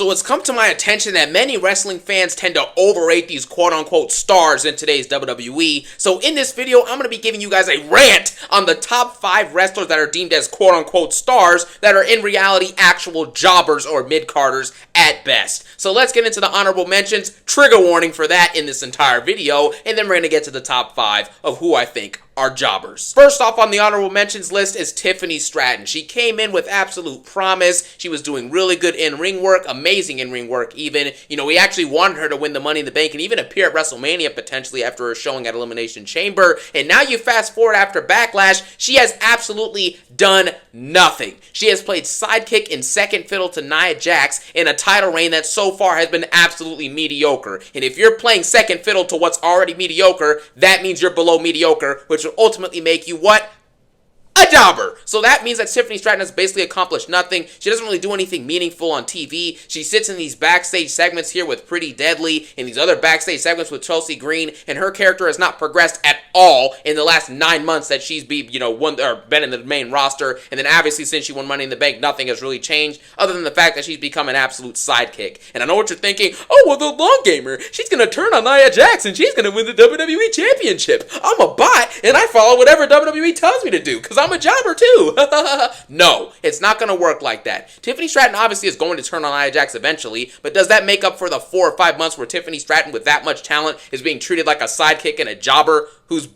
So it's come to my attention that many wrestling fans tend to overrate these quote-unquote stars in today's WWE. So in this video, I'm going to be giving you guys a rant on the top 5 wrestlers that are deemed as quote-unquote stars that are in reality actual jobbers or mid-carders at best. So let's get into the honorable mentions. Trigger warning for that in this entire video, and then we're going to get to the top 5 of who I think are jobbers. First off on the honorable mentions list is Tiffany Stratton. She came in with absolute promise. She was doing really good in-ring work, amazing in-ring work even. You know, we actually wanted her to win the Money in the Bank and even appear at WrestleMania potentially after her showing at Elimination Chamber. And now you fast forward after Backlash, she has absolutely done nothing. She has played sidekick and second fiddle to Nia Jax in a title reign that so far has been absolutely mediocre. And if you're playing second fiddle to what's already mediocre, that means you're below mediocre, which will ultimately make you what? A jobber. So that means that Tiffany Stratton has basically accomplished nothing. She doesn't really do anything meaningful on TV. She sits in these backstage segments here with Pretty Deadly and these other backstage segments with Chelsea Green, and her character has not progressed at all in the last 9 months that she's been in the main roster. And then obviously since she won Money in the Bank, nothing has really changed other than the fact that she's become an absolute sidekick. And I know what you're thinking. Oh, well, the long gamer, she's gonna turn on Nia Jax and she's gonna win the WWE Championship. I'm a bot and I follow whatever WWE tells me to do because I'm a jobber too. No, it's not going to work like that. Tiffany Stratton obviously is going to turn on Nia Jax eventually, but does that make up for the 4 or 5 months where Tiffany Stratton with that much talent is being treated like a sidekick and a jobber who's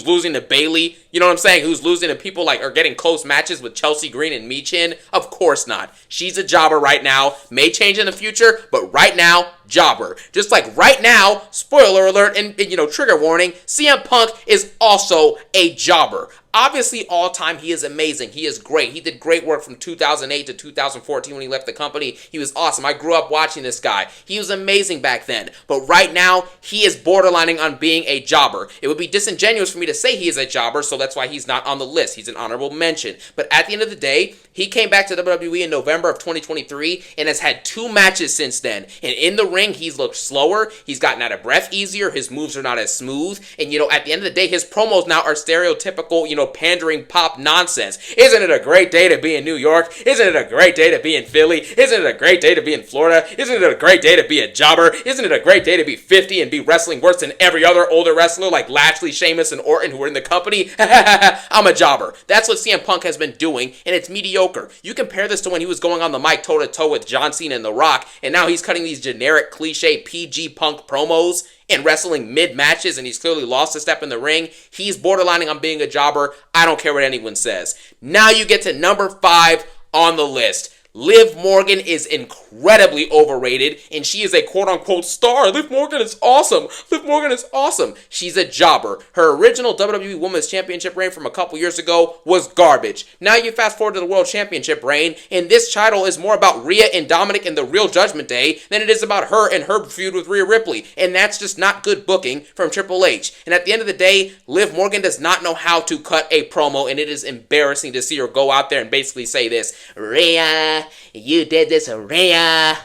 losing to Bayley? You know what I'm saying? Who's losing to people like, or getting close matches with Chelsea Green and Michin? Of course not. She's a jobber right now. May change in the future, but right now, jobber. Just like right now, spoiler alert, and trigger warning, CM Punk is also a jobber. Obviously, all time, he is amazing. He is great. He did great work from 2008 to 2014 when he left the company. He was awesome. I grew up watching this guy. He was amazing back then. But right now, he is borderlining on being a jobber. It would be disingenuous for me to say he is a jobber, so that's why he's not on the list. He's an honorable mention. But at the end of the day, he came back to WWE in November of 2023 and has had 2 matches since then. And in the ring, he's looked slower. He's gotten out of breath easier. His moves are not as smooth. And, at the end of the day, his promos now are stereotypical, pandering pop nonsense. Isn't it a great day to be in New York? Isn't it a great day to be in Philly? Isn't it a great day to be in Florida? Isn't it a great day to be a jobber? Isn't it a great day to be 50 and be wrestling worse than every other older wrestler like Lashley, Sheamus, and Orton who are in the company? I'm a jobber. That's what CM Punk has been doing, and it's mediocre. You compare this to when he was going on the mic toe-to-toe with John Cena and The Rock, and now he's cutting these generic cliche PG Punk promos and wrestling mid-matches, and he's clearly lost a step in the ring. He's borderlining on being a jobber. I don't care what anyone says. Now you get to number 5 on the list. Liv Morgan is incredibly overrated, and she is a quote-unquote star. Liv Morgan is awesome. Liv Morgan is awesome. She's a jobber. Her original WWE Women's Championship reign from a couple years ago was garbage. Now you fast forward to the World Championship reign, and this title is more about Rhea and Dominic and the real Judgment Day than it is about her and her feud with Rhea Ripley, and that's just not good booking from Triple H. And at the end of the day, Liv Morgan does not know how to cut a promo, and it is embarrassing to see her go out there and basically say this, Rhea, you did this, Rhea.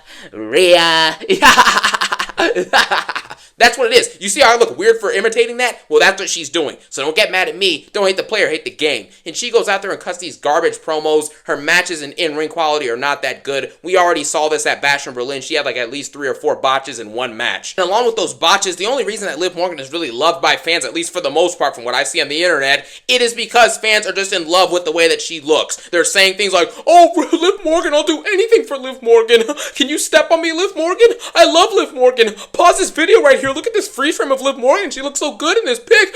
That's what it is. You see how I look weird for imitating that? Well, that's what she's doing. So don't get mad at me. Don't hate the player, hate the game. And she goes out there and cuts these garbage promos. Her matches and in-ring quality are not that good. We already saw this at Bash in Berlin. She had like at least 3 or 4 botches in one match. And along with those botches, the only reason that Liv Morgan is really loved by fans, at least for the most part from what I see on the internet, it is because fans are just in love with the way that she looks. They're saying things like, oh, Liv Morgan, I'll do anything for Liv Morgan. Can you step on me, Liv Morgan? I love Liv Morgan. Pause this video right here. Look at this freeze frame of Liv Morgan. She looks so good in this pic.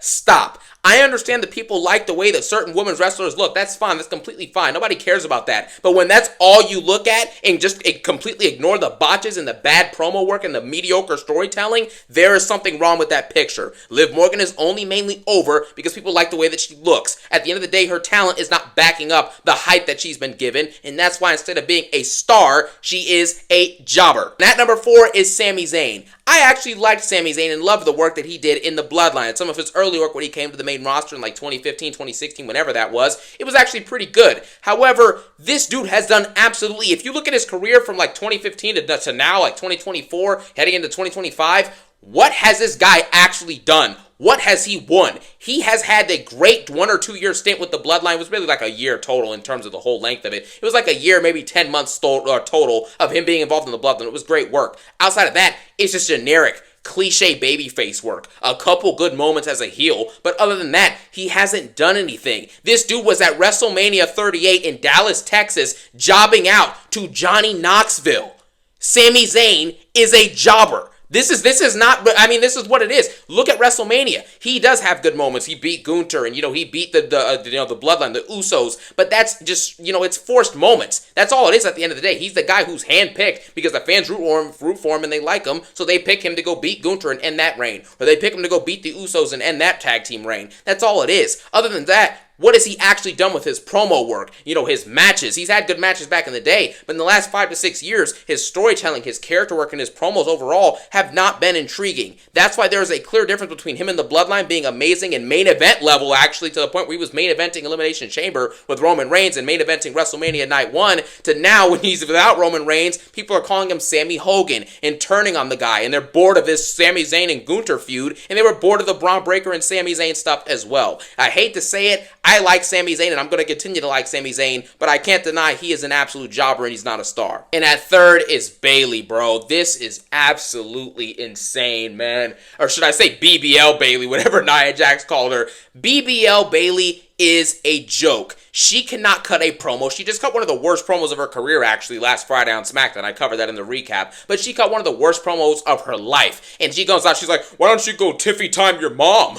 Stop. I understand that people like the way that certain women's wrestlers look. That's fine. That's completely fine. Nobody cares about that. But when that's all you look at and just completely ignore the botches and the bad promo work and the mediocre storytelling, there is something wrong with that picture. Liv Morgan is only mainly over because people like the way that she looks. At the end of the day, her talent is not backing up the hype that she's been given, and that's why instead of being a star, she is a jobber. And at number 4 is Sami Zayn. I actually liked Sami Zayn and loved the work that he did in the Bloodline. Some of his early work when he came to the main roster in like 2015, 2016, whenever that was, it was actually pretty good. However, this dude has done absolutely, if you look at his career from like 2015 to now, like 2024, heading into 2025, what has this guy actually done? what has he won? He has had a great 1 or 2 year stint with the Bloodline. It was really like a year total in terms of the whole length of it. It was like a year, maybe 10 months total of him being involved in the Bloodline. It was great work. Outside of that, it's just generic cliche babyface work. A couple good moments as a heel, but other than that, he hasn't done anything. This dude was at WrestleMania 38 in Dallas, Texas, jobbing out to Johnny Knoxville. Sami Zayn is a jobber. This is not, I mean, this is what it is. Look at WrestleMania. He does have good moments. He beat Gunther and, he beat the Bloodline, the Usos, but that's just, it's forced moments. That's all it is at the end of the day. He's the guy who's handpicked because the fans root for him and they like him, so they pick him to go beat Gunther and end that reign, or they pick him to go beat the Usos and end that tag team reign. That's all it is. Other than that, what has he actually done with his promo work? His matches. He's had good matches back in the day, but in the last 5 to 6 years, his storytelling, his character work, and his promos overall have not been intriguing. That's why there's a clear difference between him and the Bloodline being amazing and main event level, actually, to the point where he was main eventing Elimination Chamber with Roman Reigns and main eventing WrestleMania Night 1, to now, when he's without Roman Reigns, people are calling him Sammy Hogan and turning on the guy, and they're bored of this Sami Zayn and Gunther feud, and they were bored of the Braun Breaker and Sami Zayn stuff as well. I hate to say it, I like Sami Zayn, and I'm going to continue to like Sami Zayn, but I can't deny he is an absolute jobber and he's not a star. And at third is Bayley, bro. This is absolutely insane, man. Or should I say BBL Bayley, whatever Nia Jax called her. BBL Bayley is a joke. She cannot cut a promo. She just cut one of the worst promos of her career, actually, last Friday on SmackDown. I covered that in the recap. But she cut one of the worst promos of her life. And she goes out, she's like, why don't you go Tiffy time your mom?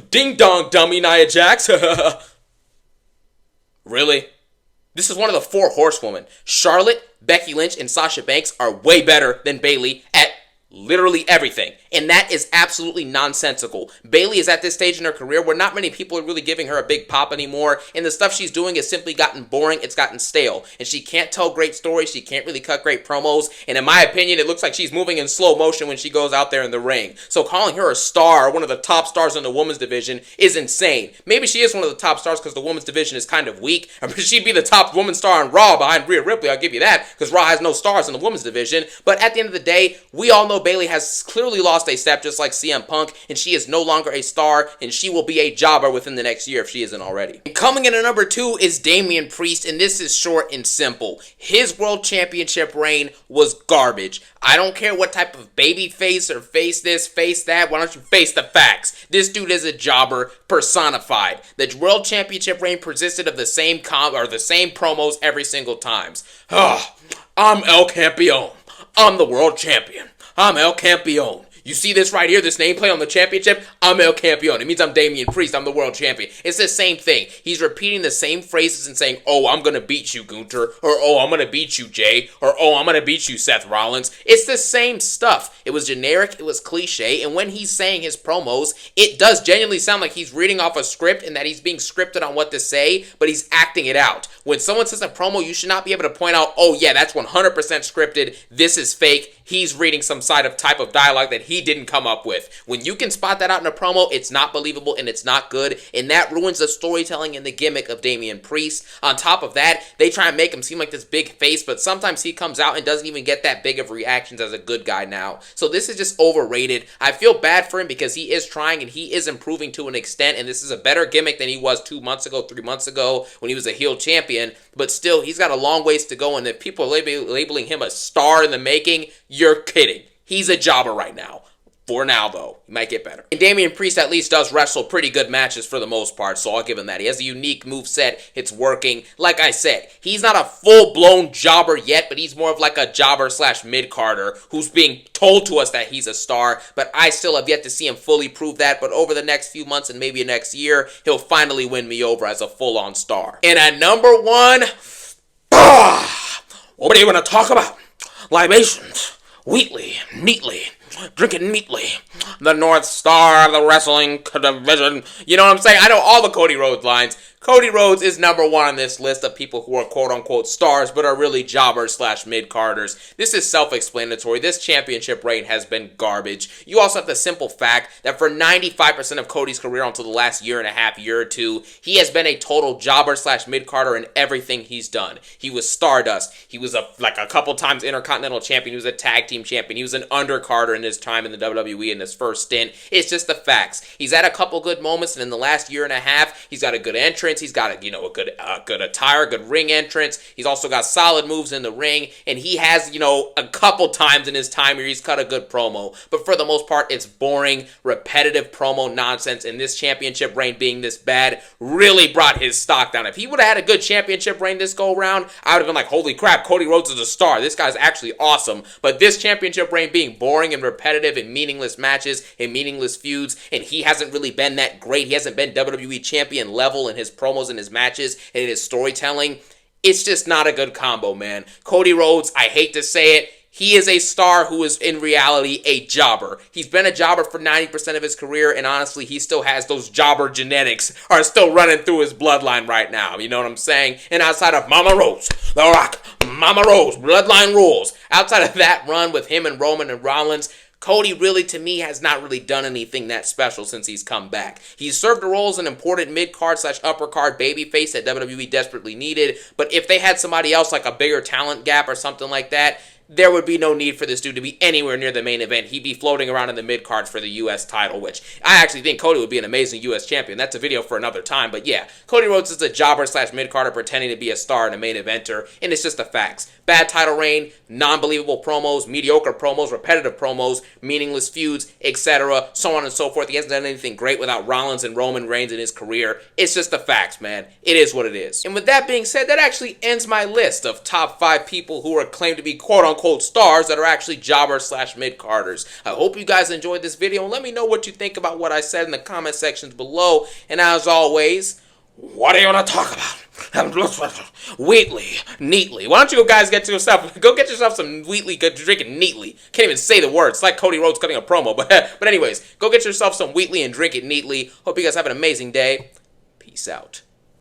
Ding dong, dummy, Nia Jax. Really? This is one of the 4 horsewomen. Charlotte, Becky Lynch, and Sasha Banks are way better than Bayley at literally everything. And that is absolutely nonsensical. Bayley is at this stage in her career where not many people are really giving her a big pop anymore, and the stuff she's doing has simply gotten boring, it's gotten stale. And she can't tell great stories, she can't really cut great promos, and in my opinion, it looks like she's moving in slow motion when she goes out there in the ring. So calling her a star, one of the top stars in the women's division, is insane. Maybe she is one of the top stars because the women's division is kind of weak. She'd be the top women's star on Raw behind Rhea Ripley, I'll give you that, because Raw has no stars in the women's division. But at the end of the day, we all know Bayley has clearly lost a step, just like CM Punk, and she is no longer a star, and she will be a jobber within the next year if she isn't already. And coming in at number 2 is Damian Priest, and this is short and simple. His World Championship reign was garbage. I don't care what type of baby face or face this, face that, why don't you face the facts? This dude is a jobber personified. The World Championship reign consisted of the same promos every single time. I'm El Campeon. I'm the world champion. I'm El Campeon. You see this right here, this nameplate on the championship? I'm El Campeon. It means I'm Damian Priest. I'm the world champion. It's the same thing. He's repeating the same phrases and saying, oh, I'm going to beat you, Gunther. Or, oh, I'm going to beat you, Jay. Or, oh, I'm going to beat you, Seth Rollins. It's the same stuff. It was generic. It was cliche. And when he's saying his promos, it does genuinely sound like he's reading off a script and that he's being scripted on what to say, but he's acting it out. When someone says a promo, you should not be able to point out, oh, yeah, that's 100% scripted. This is fake. He's reading some type of dialogue that he didn't come up with. When you can spot that out in a promo, it's not believable and it's not good, and that ruins the storytelling and the gimmick of Damian Priest. On top of that, they try and make him seem like this big face, but sometimes he comes out and doesn't even get that big of reactions as a good guy now. So this is just overrated. I feel bad for him because he is trying and he is improving to an extent, and this is a better gimmick than he was 2 months ago, 3 months ago when he was a heel champion, but still, he's got a long ways to go, and if people are labeling him a star in the making, you're kidding. He's a jobber right now. For now, though. He might get better. And Damian Priest at least does wrestle pretty good matches for the most part, so I'll give him that. He has a unique moveset. It's working. Like I said, he's not a full-blown jobber yet, but he's more of like a jobber slash mid-carder who's being told to us that he's a star, but I still have yet to see him fully prove that, but over the next few months and maybe next year, he'll finally win me over as a full-on star. And at number 1, what are you going to talk about? Libations. Wheatly, neatly, drinking neatly, the North Star of the wrestling division. You know what I'm saying? I know all the Cody Rhodes lines. Cody Rhodes is number 1 on this list of people who are quote-unquote stars, but are really jobbers slash mid-carders. This is self-explanatory. This championship reign has been garbage. You also have the simple fact that for 95% of Cody's career until the last year and a half, year or two, he has been a total jobber slash mid-carder in everything he's done. He was Stardust. He was a couple times Intercontinental Champion. He was a Tag Team Champion. He was an undercarder during his time in the WWE in his first stint. It's just the facts. He's had a couple good moments, and in the last year and a half, he's got a good entrance. He's got a good attire, good ring entrance. He's also got solid moves in the ring, and he has, a couple times in his time here he's cut a good promo. But for the most part, it's boring, repetitive promo nonsense, and this championship reign being this bad really brought his stock down. If he would have had a good championship reign this go around, I would have been like, holy crap, Cody Rhodes is a star. This guy's actually awesome. But this championship reign being boring and repetitive and meaningless matches and meaningless feuds, and he hasn't really been that great. He hasn't been WWE champion level in his promos and his matches and in his storytelling. It's just not a good combo, man. Cody Rhodes, I hate to say it, he is a star who is in reality a jobber. He's been a jobber for 90% of his career, and honestly, he still has those jobber genetics are still running through his bloodline right now. You know what I'm saying? And outside of Mama Rose, The Rock, Mama Rose, bloodline rules. Outside of that run with him and Roman and Rollins, Cody really, to me, has not really done anything that special since he's come back. He's served a role as an important mid-card / upper-card babyface that WWE desperately needed, but if they had somebody else like a bigger talent gap or something like that, there would be no need for this dude to be anywhere near the main event. He'd be floating around in the mid-card for the U.S. title, which I actually think Cody would be an amazing U.S. champion. That's a video for another time, but yeah, Cody Rhodes is a jobber / mid-carder pretending to be a star and a main eventer, and it's just the facts. Bad title reign, non-believable promos, mediocre promos, repetitive promos, meaningless feuds, etc., so on and so forth. He hasn't done anything great without Rollins and Roman Reigns in his career. It's just the facts, man. It is what it is. And with that being said, that actually ends my list of top 5 people who are claimed to be quote-unquote stars that are actually jobbers / mid-carders. I hope you guys enjoyed this video, and let me know what you think about what I said in the comment sections below. And as always, what do you want to talk about? Wheatley, neatly. Why don't you guys get yourself some Wheatley, drink it neatly. Can't even say the words. It's like Cody Rhodes cutting a promo. But anyways, go get yourself some Wheatley and drink it neatly. Hope you guys have an amazing day. Peace out.